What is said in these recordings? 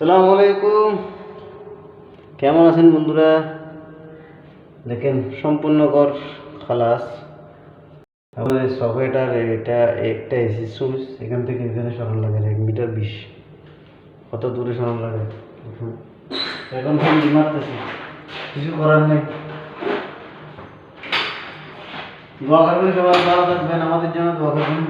সালামু আলাইকুম। কেমন আছেন বন্ধুরা? দেখেন সম্পূর্ণ ঘর খালাস। আমাদের সকেটার এটা একটা এসি সুইচ এখান থেকে এখানে সরানো লাগে 1 মিটার 20। কত দূরে সরানো লাগে এখন ফোন মারতেছি, কিছু করার নেই। দোয়া করবেন, সবাই ভালো থাকবেন, আমাদের জন্য দোয়া করবেন।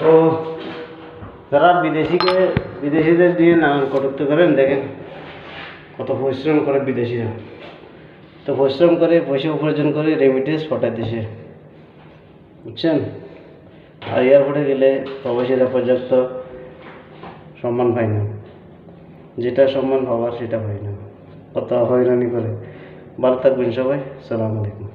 তো যারা বিদেশিদের দিয়ে নানান কটূক্তি করেন, দেখেন কত পরিশ্রম করে বিদেশিরা, তো পরিশ্রম করে পয়সা উপার্জন করে রেমিটেন্স পাঠায় দেশে, বুঝছেন? আর এয়ারপোর্টে গেলে প্রবাসীরা পর্যাপ্ত সম্মান পায় না, যেটা সম্মান পাওয়ার সেটা পায় না, কত হয়রানি করে। ভালো থাকবেন সবাই, সালাম আলাইকুম।